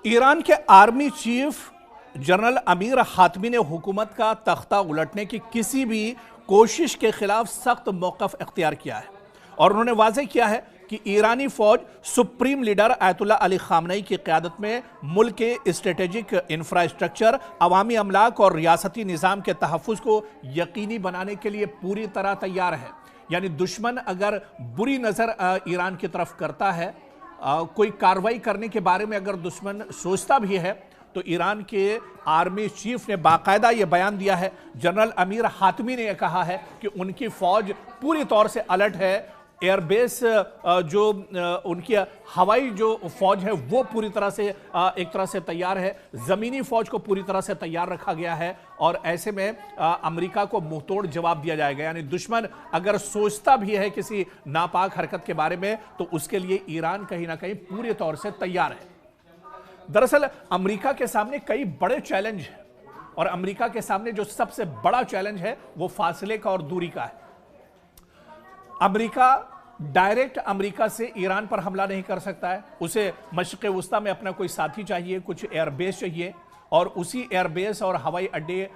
Iran के army chief general Amir Hatami ने हुकूमत का तख्ता उलटने की किसी भी कोशिश के खिलाफ सख्त मौक़िफ़ इख्तियार किया है और उन्होंने वाज़ेह किया है कि ईरानी फ़ौज सुप्रीम लीडर आयतुल्लाह अली ख़ामनेई की क़यादत में मुल्क के स्ट्रेटेजिक इंफ्रास्ट्रक्चर, अवामी अमलाक और रियासती निज़ाम के तहफ़्फ़ुज़ को यकीनी बनाने के लिए पूरी तरह तैयार है। यानी दुश्मन अगर बुरी नज़र ईरान की तरफ करता है, कोई कार्रवाई करने के बारे में अगर दुश्मन सोचता भी है, तो ईरान के आर्मी चीफ ने बाकायदा ये बयान दिया है। जनरल अमीर हातमी ने यह कहा है कि उनकी फ़ौज पूरी तौर से अलर्ट है। एयरबेस जो उनकी हवाई जो फ़ौज है वो पूरी तरह से एक तरह से तैयार है। ज़मीनी फ़ौज को पूरी तरह से तैयार रखा गया है और ऐसे में अमेरिका को मुंहतोड़ जवाब दिया जाएगा। यानी दुश्मन अगर सोचता भी है किसी नापाक हरकत के बारे में, तो उसके लिए ईरान कहीं ना कहीं पूरे तौर से तैयार है। दरअसल अमेरिका के सामने कई बड़े चैलेंज हैं और अमेरिका के सामने जो सबसे बड़ा चैलेंज है वो फासले का और दूरी का है। अमेरिका डायरेक्ट अमेरिका से ईरान पर हमला नहीं कर सकता है। उसे मशरिक़ वुस्ता में अपना कोई साथी चाहिए, कुछ एयरबेस चाहिए और उसी एयरबेस और हवाई अड्डे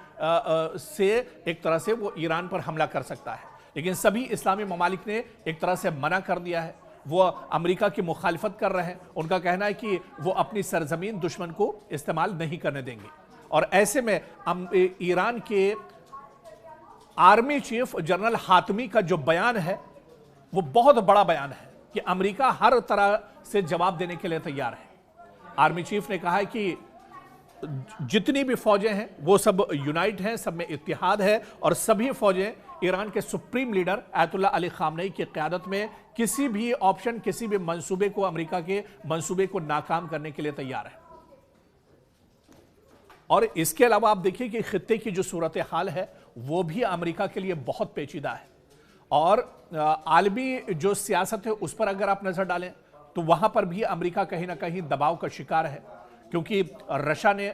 से एक तरह से वो ईरान पर हमला कर सकता है। लेकिन सभी इस्लामी ममालिक ने एक तरह से मना कर दिया है। वो अमेरिका की मुखालिफत कर रहे हैं। उनका कहना है कि वो अपनी सरजमीन दुश्मन को इस्तेमाल नहीं करने देंगे। और ऐसे में ईरान के आर्मी चीफ जनरल हातमी का जो बयान है वो बहुत बड़ा बयान है कि अमेरिका हर तरह से जवाब देने के लिए तैयार है। आर्मी चीफ ने कहा है कि जितनी भी फौजें हैं वो सब यूनाइट हैं, सब में इत्तेहाद है और सभी फौजें ईरान के सुप्रीम लीडर आयतुल्लाह अली ख़ामनेई की क़यादत में किसी भी ऑप्शन, किसी भी मंसूबे को, अमेरिका के मंसूबे को नाकाम करने के लिए तैयार है। और इसके अलावा आप देखिए कि खित्ते की जो सूरत हाल है वो भी अमेरिका के लिए बहुत पेचीदा है और आलमी जो सियासत है उस पर अगर आप नजर डालें तो वहां पर भी अमेरिका कहीं ना कहीं दबाव का शिकार है, क्योंकि रशिया ने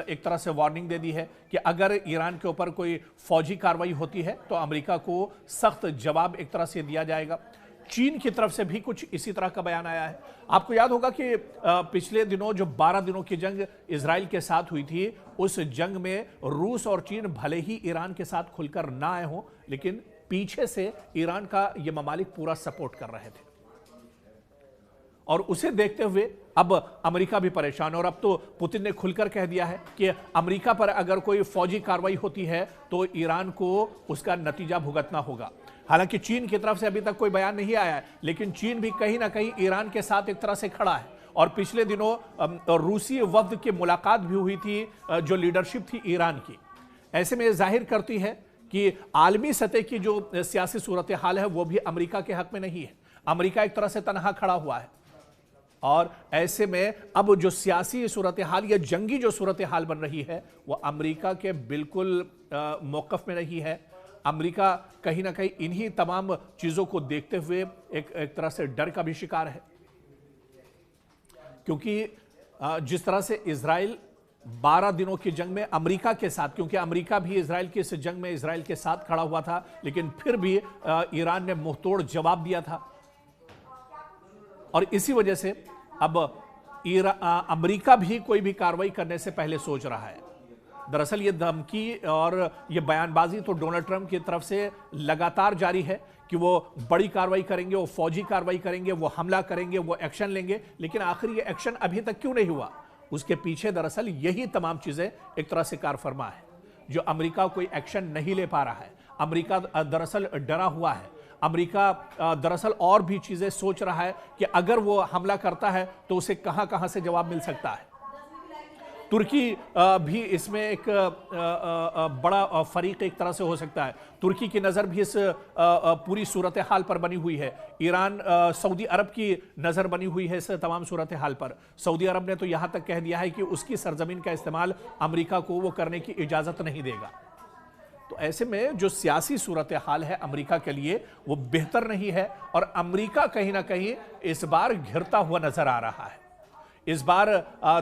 एक तरह से वार्निंग दे दी है कि अगर ईरान के ऊपर कोई फौजी कार्रवाई होती है तो अमेरिका को सख्त जवाब एक तरह से दिया जाएगा। चीन की तरफ से भी कुछ इसी तरह का बयान आया है। आपको याद होगा कि पिछले दिनों जो 12 दिनों की जंग इजराइल के साथ हुई थी, उस जंग में रूस और चीन भले ही ईरान के साथ खुलकर ना आए हों, लेकिन पीछे से ईरान का ये ममालिक पूरा सपोर्ट कर रहे थे और उसे देखते हुए अब अमेरिका भी परेशान है। और अब तो पुतिन ने खुलकर कह दिया है कि अमेरिका पर अगर कोई फौजी कार्रवाई होती है तो ईरान को उसका नतीजा भुगतना होगा। हालांकि चीन की तरफ से अभी तक कोई बयान नहीं आया है, लेकिन चीन भी कहीं ना कहीं ईरान के साथ एक तरह से खड़ा है और पिछले दिनों रूसी वफ्द की मुलाकात भी हुई थी जो लीडरशिप थी ईरान की। ऐसे में जाहिर करती है कि आलमी सतह की जो सियासी सूरत हाल है वो भी अमेरिका के हक में नहीं है। अमेरिका एक तरह से तनहा खड़ा हुआ है और ऐसे में अब जो सियासी सूरत हाल या जंगी जो सूरत हाल बन रही है वो अमेरिका के बिल्कुल मौक़िफ़ में नहीं है। अमेरिका कहीं ना कहीं इन्हीं तमाम चीज़ों को देखते हुए एक तरह से डर का भी शिकार है, क्योंकि जिस तरह से इजराइल 12 दिनों की जंग में अमेरिका के साथ, क्योंकि अमेरिका भी इजराइल की इस जंग में इजराइल के साथ खड़ा हुआ था, लेकिन फिर भी ईरान ने मुंहतोड़ जवाब दिया था और इसी वजह से अब अमेरिका भी कोई भी कार्रवाई करने से पहले सोच रहा है। दरअसल ये धमकी और ये बयानबाजी तो डोनाल्ड ट्रंप की तरफ से लगातार जारी है कि वो बड़ी कार्रवाई करेंगे, वो फौजी कार्रवाई करेंगे, वो हमला करेंगे, वो एक्शन लेंगे, लेकिन आखिर ये एक्शन अभी तक क्यों नहीं हुआ? उसके पीछे दरअसल यही तमाम चीजें एक तरह से कार फरमा है जो अमेरिका कोई एक्शन नहीं ले पा रहा है। अमेरिका दरअसल डरा हुआ है। अमेरिका दरअसल और भी चीजें सोच रहा है कि अगर वो हमला करता है तो उसे कहां कहां से जवाब मिल सकता है। तुर्की भी इसमें एक बड़ा फरीक एक तरह से हो सकता है। तुर्की की नज़र भी इस पूरी सूरत हाल पर बनी हुई है। ईरान, सऊदी अरब की नज़र बनी हुई है इस तमाम सूरत हाल पर। सऊदी अरब ने तो यहाँ तक कह दिया है कि उसकी सरजमीन का इस्तेमाल अमेरिका को वो करने की इजाज़त नहीं देगा। तो ऐसे में जो सियासी सूरत हाल है अमेरिका के लिए वो बेहतर नहीं है और अमेरिका कहीं ना कहीं इस बार घिरता हुआ नज़र आ रहा है। इस बार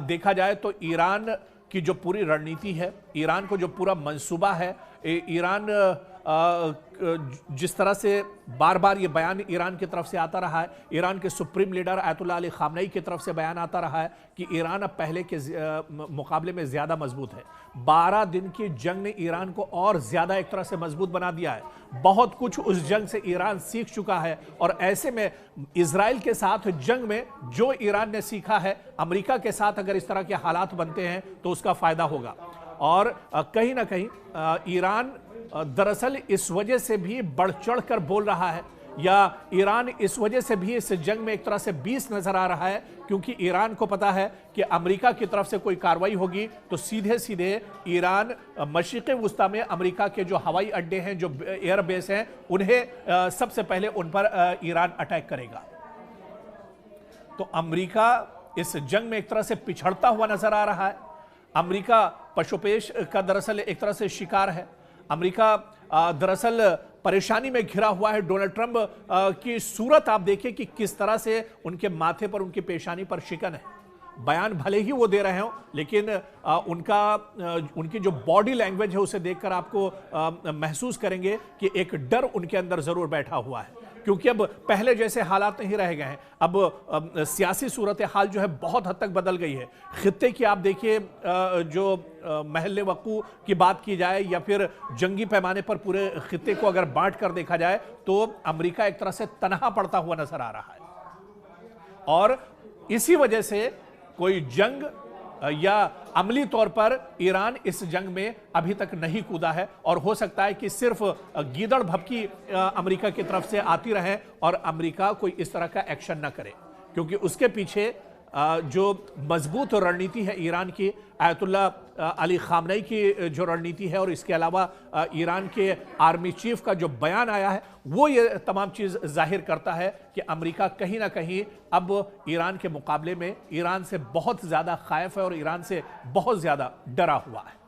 देखा जाए तो ईरान की जो पूरी रणनीति है, ईरान को जो पूरा मंसूबा है, ईरान जिस तरह से बार बार ये बयान ईरान की तरफ से आता रहा है, ईरान के supreme leader Ayatollah Ali Khamenei की तरफ से बयान आता रहा है कि ईरान अब पहले के मुकाबले में ज़्यादा मजबूत है। 12 दिन की जंग ने ईरान को और ज़्यादा एक तरह से मजबूत बना दिया है। बहुत कुछ उस जंग से ईरान सीख चुका है और ऐसे में इजराइल के साथ जंग में जो ईरान ने सीखा है, अमेरिका के साथ अगर इस तरह के हालात बनते हैं तो उसका फ़ायदा होगा। और कहीं ना कहीं ईरान दरअसल इस वजह से भी बढ़ चढ़ कर बोल रहा है, या ईरान इस वजह से भी इस जंग में एक तरह से 20 नजर आ रहा है, क्योंकि ईरान को पता है कि अमेरिका की तरफ से कोई कार्रवाई होगी तो सीधे सीधे ईरान मशरिक़ वुस्ता में अमेरिका के जो हवाई अड्डे हैं, जो एयर बेस हैं, उन्हें सबसे पहले उन पर ईरान अटैक करेगा। तो अमेरिका इस जंग में एक तरह से पिछड़ता हुआ नजर आ रहा है। अमेरिका पशुपेश का दरअसल एक तरह से शिकार है। अमेरिका दरअसल परेशानी में घिरा हुआ है। डोनाल्ड ट्रंप की सूरत आप देखिए कि किस तरह से उनके माथे पर, उनकी पेशानी पर शिकन है। बयान भले ही वो दे रहे हो, लेकिन उनकी जो बॉडी लैंग्वेज है उसे देखकर आपको महसूस करेंगे कि एक डर उनके अंदर जरूर बैठा हुआ है, क्योंकि अब पहले जैसे हालात नहीं रह गए हैं। अब सियासी सूरत हाल जो है बहुत हद तक बदल गई है। खित्ते की आप देखिए, जो महल वक़ू की बात की जाए या फिर जंगी पैमाने पर पूरे खित्ते को अगर बांट कर देखा जाए तो अमेरिका एक तरह से तनहा पड़ता हुआ नजर आ रहा है। और इसी वजह से कोई जंग या अमली तौर पर ईरान इस जंग में अभी तक नहीं कूदा है, और हो सकता है कि सिर्फ गीदड़ भभकी अमेरिका की तरफ से आती रहे और अमेरिका कोई इस तरह का एक्शन न करे, क्योंकि उसके पीछे जो मजबूत रणनीति है ईरान की, आयतुल्लाह अली खामनेई की जो रणनीति है, और इसके अलावा ईरान के आर्मी चीफ का जो बयान आया है, वो ये तमाम चीज़ जाहिर करता है कि अमेरिका कहीं ना कहीं अब ईरान के मुकाबले में ईरान से बहुत ज़्यादा खायफ है और ईरान से बहुत ज़्यादा डरा हुआ है।